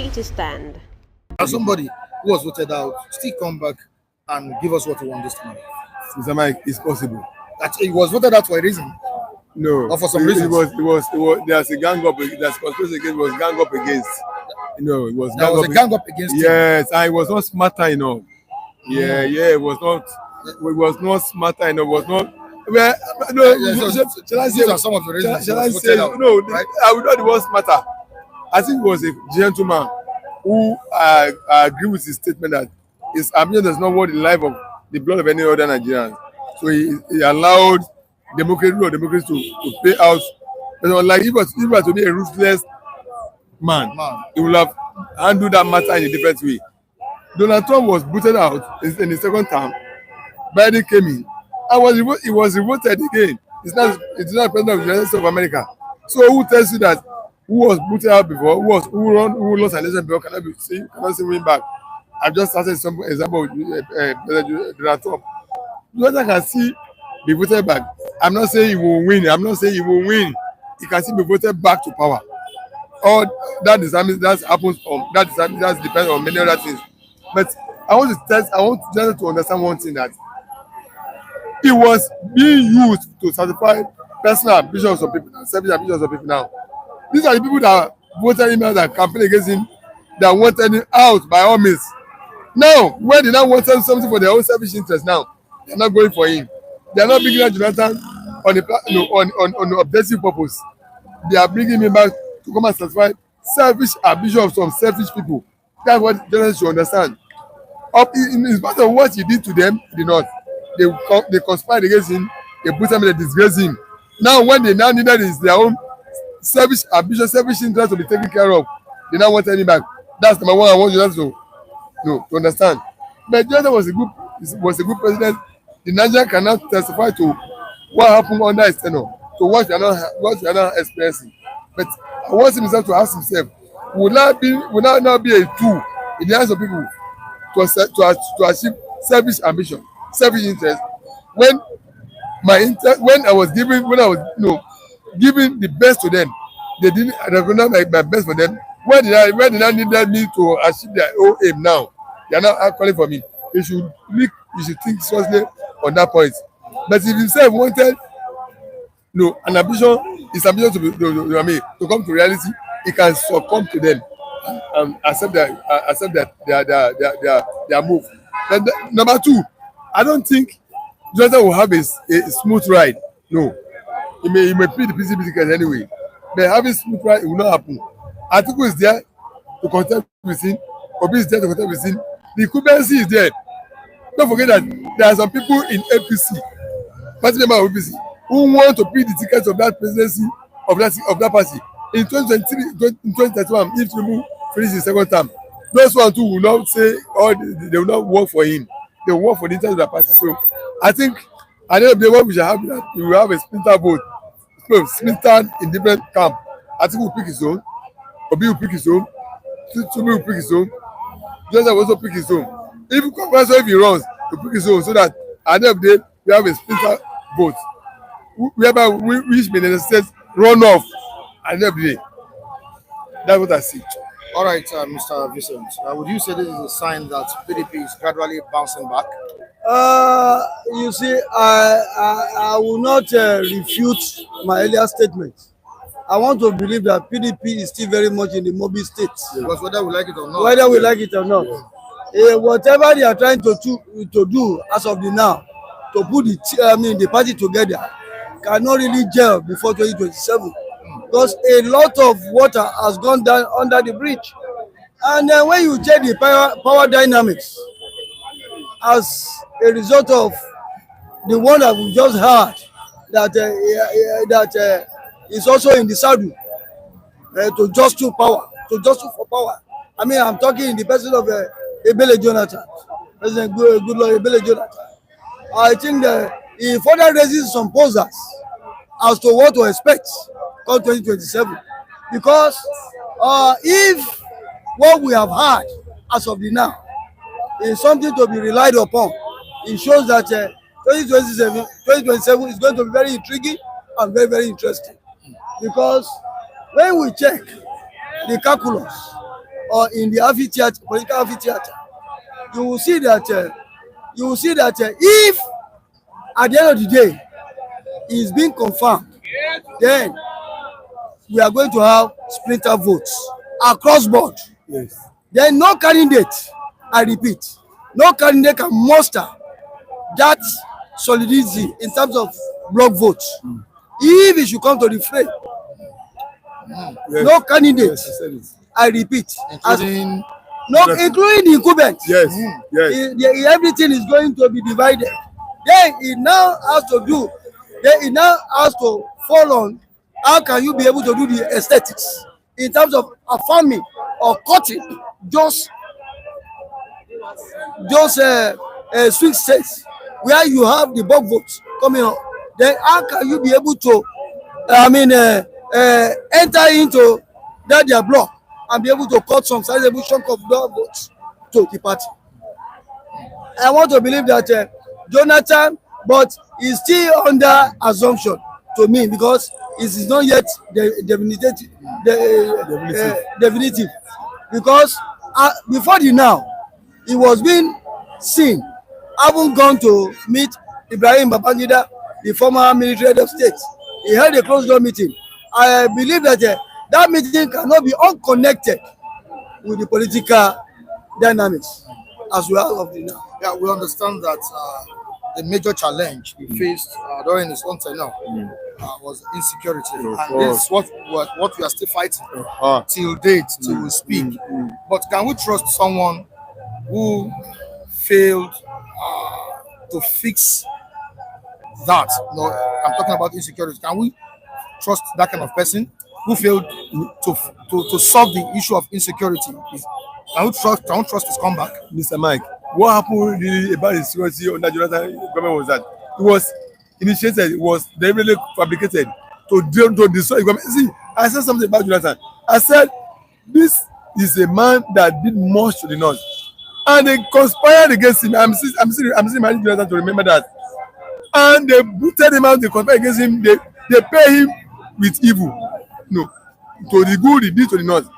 party to stand. As somebody who was voted out, still come back and give us what we want this time. Mr. Mike, it's possible. That he was voted out for a reason. No, or for some reason. There's a gang up. There's conspiracy against. It was gang up against. It was. There was a gang up against him. Yes, and it was not smarter enough. Yeah, it was not. It was not smarter enough. It was not. Well, no. Shall I say? These are some of the reasons. Shall I say? No, right? I would not the word smarter. I think it was a gentleman who agree with his statement that his ambition does not want the life of the blood of any other Nigerian. So he allowed democracy to pay out. Like if it was to be a ruthless man, he would have handled that matter in a different way. Donald Trump was booted out in the second term. Biden came in and he was voted again. It's not president of the United States of America. So who tells you that who was booted out before, who lost an election before cannot see win back? I've just started some example with President Donald Trump. Whoever can see be voted back. I'm not saying he will win. He can still be voted back to power. Or that depends on many other things. But I want just to understand one thing, that it was being used to satisfy personal ambitions of people and selfish ambitions of people now. These are the people that voted him out and campaigned against him, that wanted him out by all means. Now, when they now want something for their own selfish interest now, they're not going for him. They are not bringing out Jonathan on an objective purpose. They are bringing him back to come and satisfy selfish ambition of some selfish people. That's what Jonathan should understand. In spite of what he did to them, he did not. They conspired against him. They put him in a disgrace him. Now, when they now needed is their own selfish ambition, selfish interest to be taken care of, they now want him back. That's number one. I want you to understand. But Jonathan was a good president. The Nigerian cannot testify to what happened under his tenure, to what we are not experiencing. But I want himself to ask himself, will not be a tool in the hands of people to achieve selfish ambition, selfish interest? When I was giving the best to them, they didn't recognize my best for them. When they now needed me to achieve their own aim now, they are now calling for me. You should think seriously on that point. But if himself wanted an ambition, his ambition to come to reality, he can succumb to them and accept their move. But number two, I don't think Jonathan will have a smooth ride. No, he may plead the PCB ticket anyway, but having smooth ride, it will not happen. Atiku is there to contest with him. Obi is there to contest with him. The incumbency is there. Don't forget that there are some people in APC, party member of APC, who want to plead the tickets of that presidency of that party in 2023, in 2031. If Tinubu finish the second term, those one too will not say, or they will not work for him. They will work for the interest of the party. So I think at the end of the day, what we shall have is that we will have a splinter vote, splintered in different camp. I think we'll pick his own. Obi will pick his own. Tinubu will pick his own. Jonathan will also pick his own. If he runs, he'll pick his own, so that at the end of the day, we have a splinter vote, whereby which may necessitate runoff at the end of the day. That's what I see. All right, Mr. Vincent, would you say this is a sign that PDP is gradually bouncing back? You see, I will not refute my earlier statement. I want to believe that PDP is still very much in the mobile state. Because whether we like it or not. Whether we like it or not. Whatever they are trying to do as of the now, to put the party together, cannot really gel before 2027. Because a lot of water has gone down under the bridge. And then when you check the power dynamics, as a result of the one that we just heard, that is also in the saddle to jostle for power. I mean, I'm talking in the person of Ebele Jonathan, President Goodluck Jonathan. I think that he further raises some posers as to what to expect come 2027, because if what we have had as of the now is something to be relied upon, it shows that 2027 is going to be very intriguing and very, very interesting. Because when we check the calculus or in the amphitheater, political amphitheater, you will see that if at the end of the day it's being confirmed, then we are going to have splinter votes across board. Yes. Then no candidate, I repeat, no candidate can muster that solidity in terms of block votes. If it should come to the fray, Yes. no candidate, Yes, you said it. I repeat, Including including the incumbent, Yes. Yes. everything is going to be divided. Then it now has to fall on how can you be able to do the aesthetics in terms of affirming or cutting those swing states where you have the bulk votes coming up. Then how can you be able to enter into that their block and be able to cut some sizable chunk of block votes to the party? I want to believe that Jonathan, but he's still under assumption to me because it is not yet definitive. Because before the now, he was being seen having gone to meet Ibrahim Babangida, the former military head of state. He held a closed door meeting. I believe that that meeting cannot be unconnected with the political dynamics as well of the now. Yeah, we understand that the major challenge he faced during his own tenure was insecurity, and this is what we are still fighting till date, till we speak. But can we trust someone who failed to fix that? No, I'm talking about insecurity. Can we trust that kind of person who failed to solve the issue of insecurity? Can we trust his comeback? Mr. Mike, what happened really about the security under Jonathan government was that it was initiated, it was deliberately fabricated to destroy the government. See, I said something about Jonathan. I said this is a man that did much to the north, and they conspired against him. I'm still reminding Jonathan to remember that. And they booted him out. They conspired against him. They pay him with evil. No, to the good he did to the north.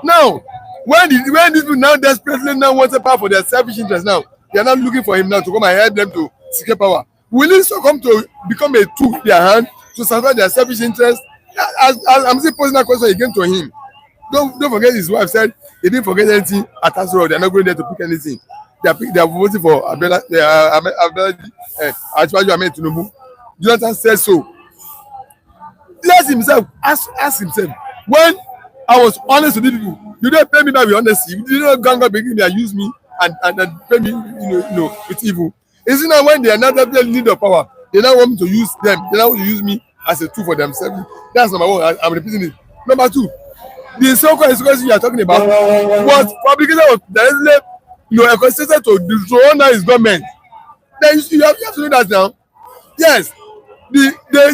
Now, when these people now desperately now want a power for their selfish interest, now they are not looking for him now to come and help them to secure power. Will he succumb to become a tool in their hand to satisfy their selfish interest? As I'm still posing that question again to him. Don't forget his wife said he didn't forget anything at Asoro. They are not going there to pick anything. They are voting for Ahmed Tinubu. Jonathan said so. Let himself ask himself, when I was honest with these people, you don't pay me back with honesty. You did not gang up against me and use me and pay me with evil. Isn't that when they are not the need of power, they now want me to use them, they now want to use me as a tool for themselves? That's number one. I'm repeating it. Number two, the so-called insecurity you are talking about was fabricated, was directly orchestrated to dethrone his government. Then you have to know that now. Yes, they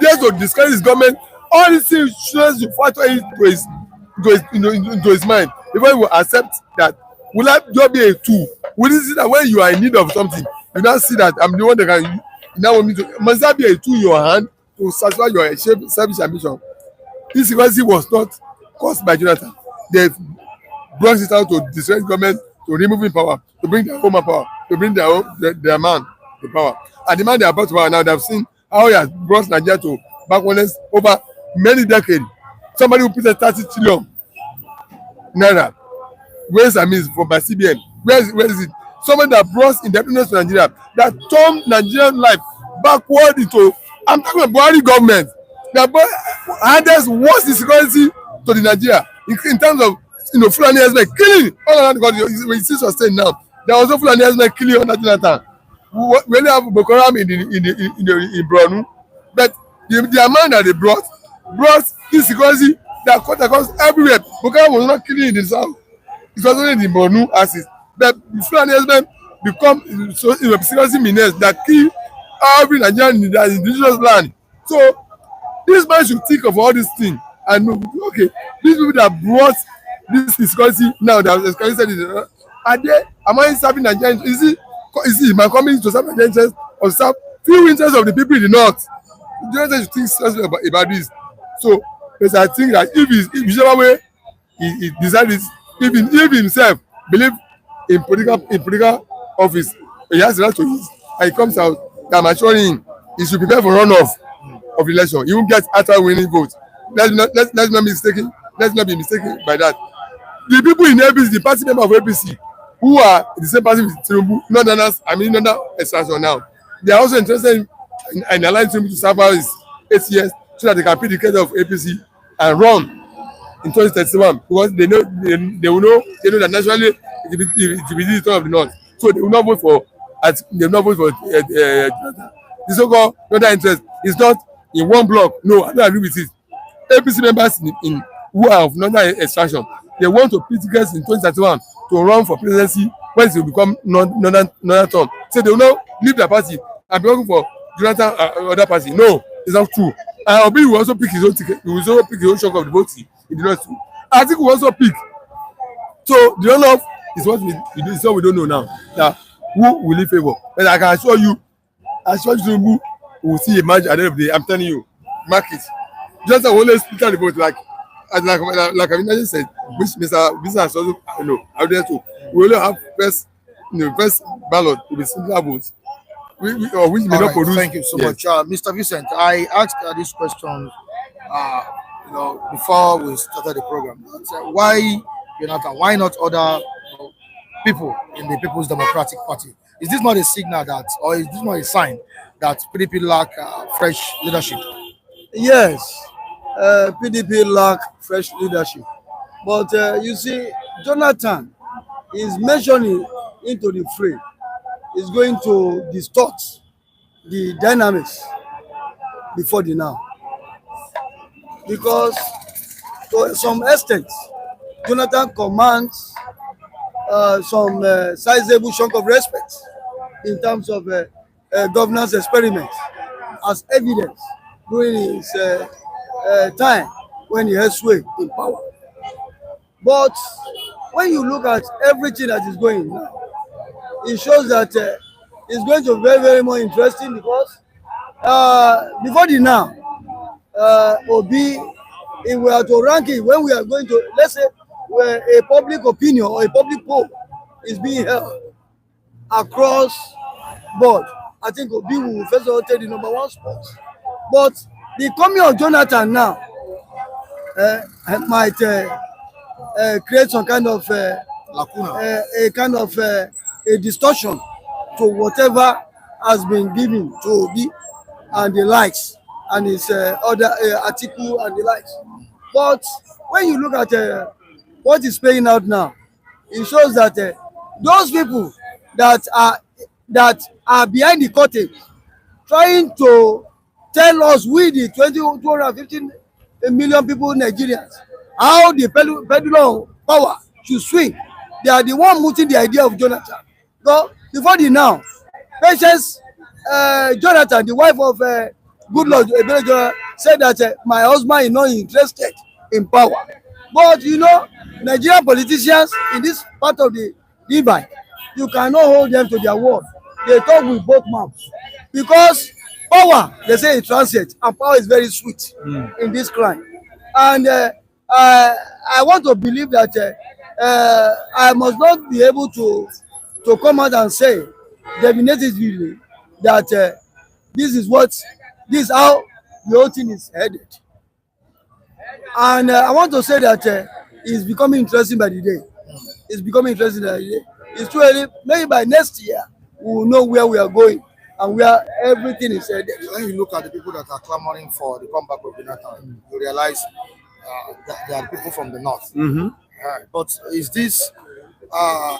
just to discourage his government. All these things should factor into his mind before he will accept that. Will that just be a tool? Will you see that when you are in need of something, you now see that I'm the one that can? You now want me to? Must that be a tool in your hand to satisfy your selfish ambition? This secrecy was not caused by Jonathan. They brought it out to destroy government, to remove him power, to bring their own power, to bring their man to power. And the man they are brought to power now, they have seen how he has brought Nigeria to backwardness over many decades. Somebody who put a 30 trillion naira, where's I mean from by CBN? Where is it? Somebody that brought independence to Nigeria, that turned Nigerian life backward into. I'm talking about Buhari government. That hardest worst insecurity to the Nigeria in terms of Fulani herdsmen killing all around the country. We see sustained now. There was no Fulani herdsmen killing under Jonathan. We only have Boko Haram in Borno, but the amount that they brought insecurity that cut across everywhere. Boko Haram was not killing in the south. It was only in the Borno axis. But the Fulani herdsmen become security menace that kill every Nigerian in the indigenous land. So this man should think of all these things and know, okay, these people that brought this insecurity now that escalated, am I serving Nigerians? Is it my coming to serve Nigerian interests or serve few interests of the people in the north? Jonathan should think seriously about this. So, because I think that if whichever way he decides, Even if himself believe in political office, he has the right to use, and he comes out, I'm assuring him he should prepare for runoff of the election. He won't get after winning vote. Let's not be mistaken. Let's not be mistaken by that. The people in APC, the party member of APC, who are the same party with Tinubu, Northerners, Northern extraction now, they are also interested in allowing Tinubu to serve out his 8 years so that they can pick the case of APC and run in 2031, because they know that nationally it will be the turn of the North, so they will not vote for the so-called northern interest is not in one block. No, I don't agree with it. APC members in who are of northern extraction, they want to pick tickets in 2031 to run for presidency when it will become northern term. So they will not leave their party and be working for Jonathan other party. No, it's not true. And Obi will also pick his own ticket. He will also pick his own chunk of the vote. He did not. I think we will also pick. So the runoff is what we do. It's what we don't know now. Now, who will he favor? But I can assure you, Tinubu will see a match at the end of the day. I'm telling you, mark it. Just will always split out the vote like I said, which Mr. Business also I would too. We only have first ballot will be similar votes. Which may not produce. Thank you so much, Mr. Vincent. I asked this question, before we started the program. Why Jonathan? Why not other people in the People's Democratic Party? Is this not a signal that, or is this not a sign that PDP lack fresh leadership? Yes, PDP lack fresh leadership. But you see, Jonathan is mentioning into the fray. Is going to distort the dynamics before the now. Because to some extent, Jonathan commands some sizable chunk of respect in terms of governance experiments, as evidence during his time when he had sway in power. But when you look at everything that is going now, it shows that it's going to be very, very more interesting, because before the now, Obi, if we are to rank it, when we are going to, let's say, where a public opinion or a public poll is being held across board, I think Obi will first of all take the #1 spot. But the coming of Jonathan now might create some kind of lacuna, a kind of a distortion to whatever has been given to Obi and the likes, and his other article and the likes. But when you look at what is playing out now, it shows that those people that are behind the curtain trying to tell us, we the 215 million people Nigerians, how the pendulum power should swing. They are the one mooting the idea of Jonathan. So before the now, Patience Jonathan, the wife of Goodluck Jonathan, said that my husband is not interested in power. But Nigerian politicians in this part of the divide, you cannot hold them to their word. They talk with both mouths, because power, they say, is transient, and power is very sweet in this crime. And I want to believe that I must not be able to come out and say definitively that this is how the whole thing is headed. And I want to say that it's becoming interesting by the day. It's becoming interesting by the day. It's too early. Maybe by next year we will know where we are going and where everything is headed. When you look at the people that are clamoring for the comeback of Jonathan, you realize that they are people from the north. But is this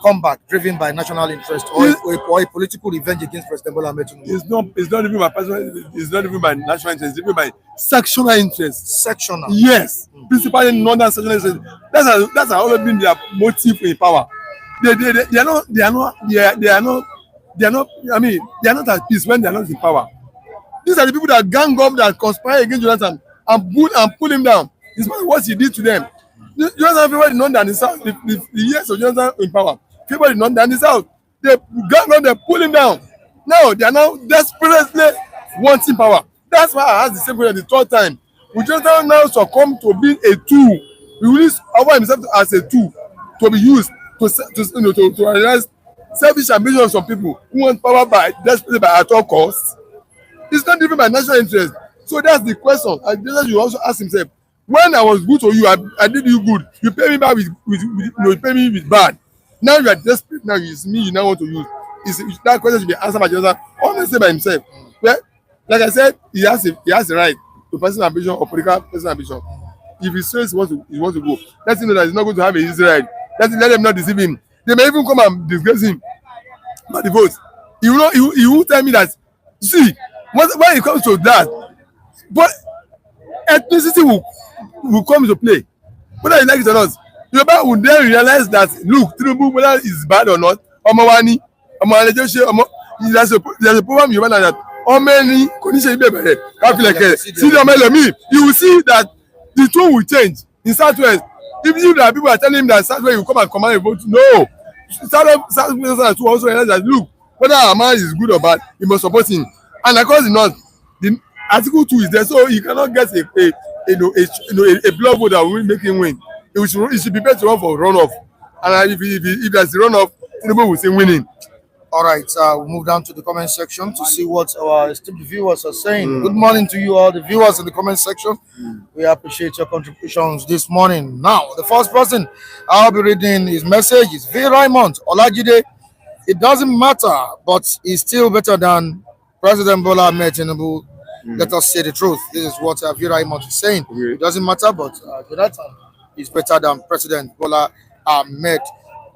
comeback driven by national interest or a political revenge against President Bola Ahmed Tinubu? It's not driven by personal. It's not driven by national interest. It's driven by sectional interest. Sectional. Yes, principally northern sectional interest. That's always been their motive in power. They are not. I mean, they are not at peace when they are not in power. These are the people that gang up, that conspire against Jonathan and pull him down. It's what he did to them. Jonathan favored the north than the south. The years of Jonathan in power, favored the north than the south. They gang up, they pull him down. Now they are now desperately wanting power. That's why I asked the same question the third time. Will Jonathan now succumb to being a tool? He will offer himself as a tool to be used to realize selfish ambition of some people who want power by desperately by at all costs. It's not driven by national interest. So that's the question. And Jesus should also ask himself, when I was good to you, I did you good. You pay me back with you pay me with bad. Now you are desperate. Now it's me you now want to use. That question should be answered by Jesus, honestly by himself. Well, like I said, he has the right to personal ambition or political personal ambition. If he says he wants to go, let him know that he's not going to have a easy ride. Let them not deceive him. They may even come and disgrace him by the votes. He will tell me that, see, when it comes to that, but ethnicity will come into play, whether you like it or not. Yoruba will then realize that, look, Tinubu, whether it's bad or not, Omowani, there's a problem in Yoruba that Omeni, see the Omelemi, you will see that the tone will change in Southwest. If you that people are telling him that Southwest will come and command a vote, no. Southwest also realize that, look, whether our man is good or bad, he must support him. And of course, not the Article 2 is there, so he cannot get a block vote that will make him win. He should be better to run for runoff. And if there's a runoff, Tinubu will say winning. All right, we'll move down to the comment section to see what our esteemed viewers are saying. Good morning to you all, the viewers in the comment section. We appreciate your contributions this morning. Now, the first person I'll be reading his message is V. Raymond Olajide. It doesn't matter, but he's still better than President Bola Ahmed Tinubu. Let us say the truth. This is what V. Raymond is saying. It doesn't matter, but Jonathan is better than President Bola Ahmed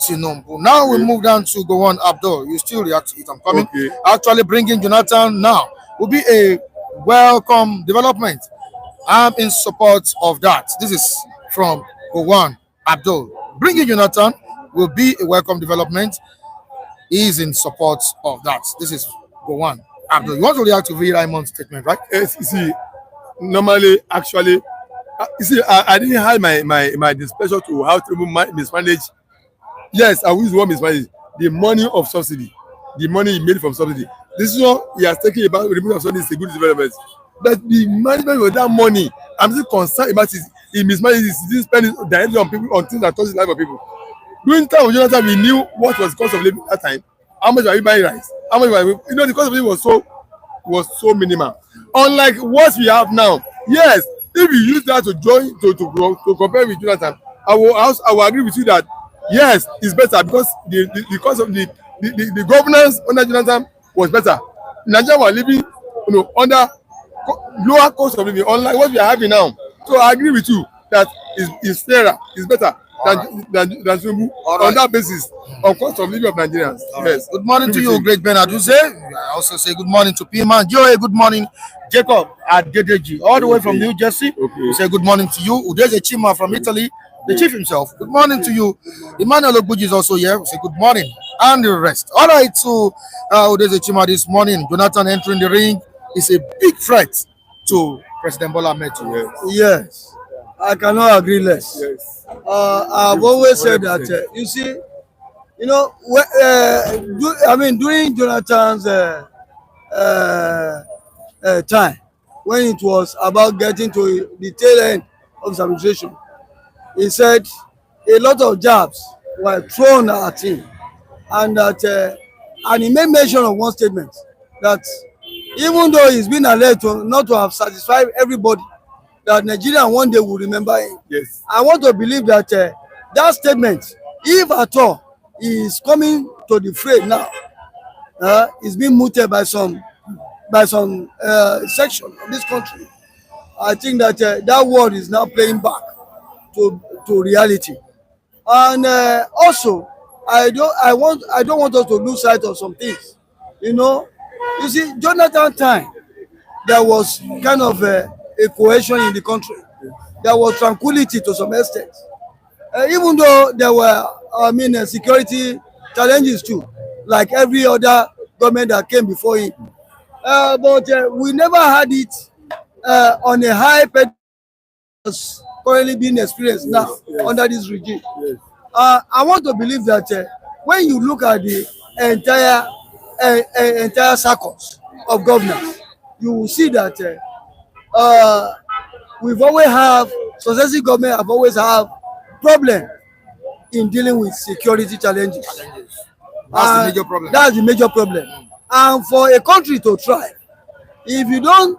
Tinubu. Now we move down to Gowon Abdul. You still react to it. I'm coming. Okay. Actually, bringing Jonathan now will be a welcome development. I'm in support of that. This is from Gowon Abdul. Bringing Jonathan will be a welcome development. He is in support of that. This is Gowon Abdul. You want to react to V. Raymond's statement, right? Yes, you see, normally, actually, you see, I didn't have my displeasure to how to mismanage. Yes, I will use the word mismanage. The money of subsidy, the money he made from subsidy. This is what he has taken about removal of subsidy is a good development. But the management of that money, I'm still concerned about it. He mismanages, he didn't spend it directly on people, on things that touch the life of people. During the time of Jonathan, we knew what was the cost of living at that time. How much were we buying rice? How much were we, the cost of living was so minimal. Unlike what we have now. Yes, if you use that to compare with Jonathan, I will agree with you that yes, it's better because the cost of the governance under Jonathan was better. Nigeria was living, under lower cost of living, unlike what we are having now. So I agree with you that is fairer, is better than Tinubu on that basis on cost of living of Nigerians. Yes. Good morning to you, great Bernard Uze. I also say good morning to P-Man Joy. Good morning, Jacob at Dedeji, all the way from New Jersey. We say good morning to you. Udeze Chima from Italy, the chief himself. Good morning to you. Emmanuel Ogbuji is also here. We say good morning, and the rest. All right, so Udeze Chima this morning. Jonathan entering the ring is a big threat to President Bola Ahmed Tinubu. Yes, I cannot agree less. Yes. I've always said that, you see, during Jonathan's time, when it was about getting to the tail end of his administration, he said a lot of jabs were thrown at him, and that, and he made mention of one statement that even though he's been alleged not to have satisfied everybody, that Nigeria one day will remember him. Yes. I want to believe that that statement, if at all, is coming to the fray now, is being mooted by some section of this country. I think that that word is now playing back to reality. And also, I don't want us to lose sight of some things. You see, Jonathan time, there was kind of a cohesion in the country. There was tranquility to some extent. Even though there were, security challenges too, like every other government that came before him. But we never had it on a high pedestal as currently being experienced now under this regime. Yes. I want to believe that when you look at the entire circles of governance, you will see that we've always have successive government have always have problem in dealing with security challenges. That's the major problem. That's the major problem. And for a country to thrive, if you don't,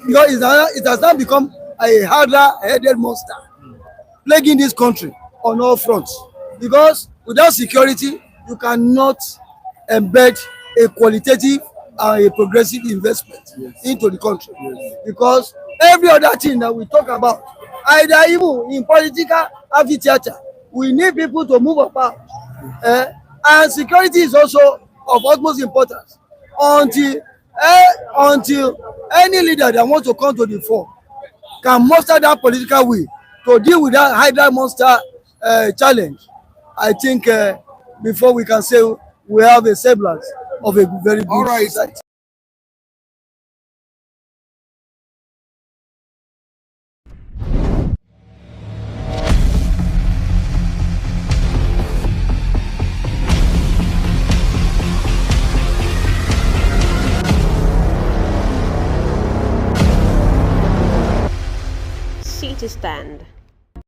because it has now become a harder-headed monster plaguing this country on all fronts. Because without security, you cannot embed a qualitative and a progressive investment into the country. Because every other thing that we talk about, either even in political amphitheater, we need people to move about. And security is also of utmost importance until any leader that wants to come to the fore can muster that political will to deal with that hydra monster challenge. I think before we can say we have a semblance of a very good society. City Stand.